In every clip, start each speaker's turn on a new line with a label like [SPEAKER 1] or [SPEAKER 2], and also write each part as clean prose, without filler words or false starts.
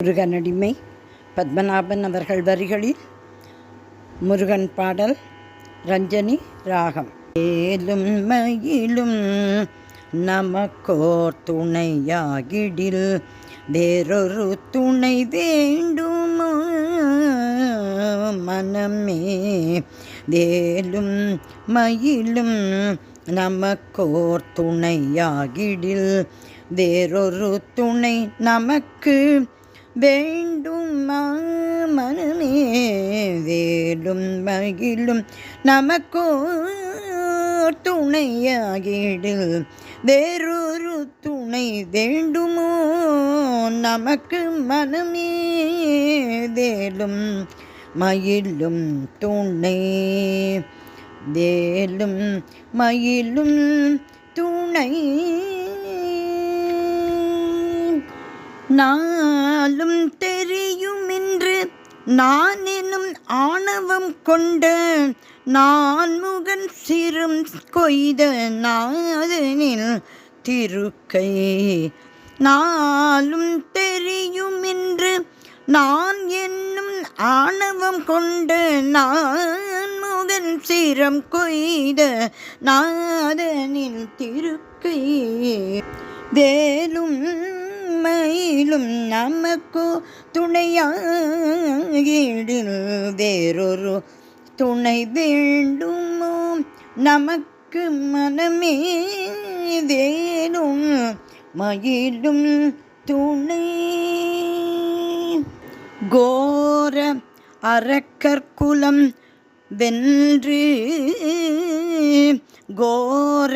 [SPEAKER 1] முருகனடிமை பத்மநாபன் அவர்கள் வரிகளில் முருகன் பாடல் ரஞ்சனி ராகம். ஏலும் மயிலும் நமக்கோர் துணையாகிடில் வேறொரு துணை வேண்டுமோ மனமே. வேலும் மயிலும் நமக்கோர் துணையாகிடில் வேறொரு துணை நமக்கு வேண்டுமா மனமே. வேலும் மகிழும் நமக்கோ துணையாகிடில் வேறொரு துணை வேண்டுமோ நமக்கு மனமே. வேலும் மயிலும் துணை வேலும் மயிலும் துணை நாளும் தெரியுமென்று நான் எனும் ஆணவம் கொண்ட நான் முகன் சிறும் கொய்த நாதனில் திருக்கை. நாளும் தெரியுமென்று நான் என்னும் ஆணவம் கொண்ட நான் முகன் சிரம் கொய்த நாதனில் திருக்கை. வேலும் மயிலும் நமக்கோ துணையாகிடில் வேறொரு துணை வேண்டுமோ நமக்கு மனமே. வேலும் மயிலும் துணை கோர அரக்கற்குலம் வென்று கோர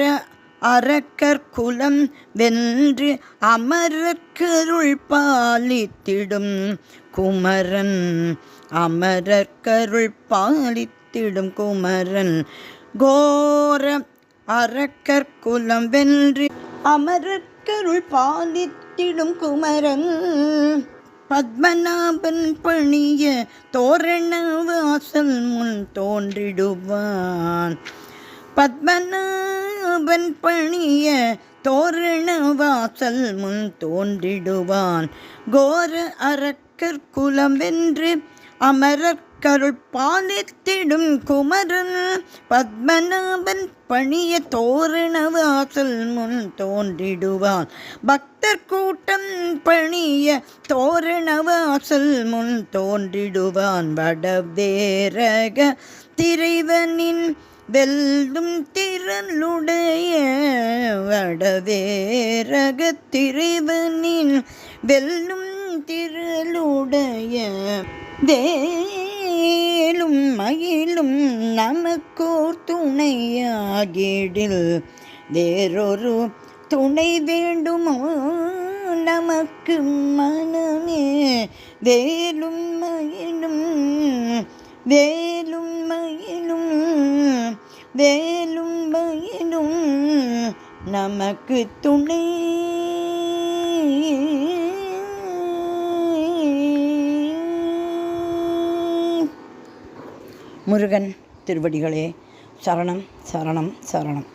[SPEAKER 1] அரக்கற்குலம் வென்று அமரர்க்கருள் பாலித்திடும் குமரன். அமரர்க்கருள் பாலித்திடும் குமரன். கோர அரக்கற்குலம் வென்று அமரர்க்கருள் பாலித்திடும் குமரன். பத்மநாபன் பணிய தோரண வாசல் முன் தோன்றிடுவான். பத்மநாபன் பணிய தோரண வாசல் முன் தோன்றிடுவான். கோர அரக்கற்குலம் வென்று அமரர்க்கருள் பாலித்திடும் குமரன். பத்மநாபன் பணிய தோரண வாசல் முன் தோன்றிடுவான். பக்தர் கூட்டம் பணிய தோரண வாசல் முன் தோன்றிடுவான். வடவேரக திரைவனின் வெல்லும் திரளுடைய வடவேரக திரைவனின் வெல்லும் திரளுடைய. வேலும் மயிலும் நமக்கோர் துணையாகிடில் வேறொரு துணை வேண்டுமோ நமக்கு மனமே. வேலும் மயிலும் வேலும் மயிலும் வேலும் மயிலும் நமக்கு துணை. முருகன் திருவடிகளே சரணம் சரணம் சரணம்.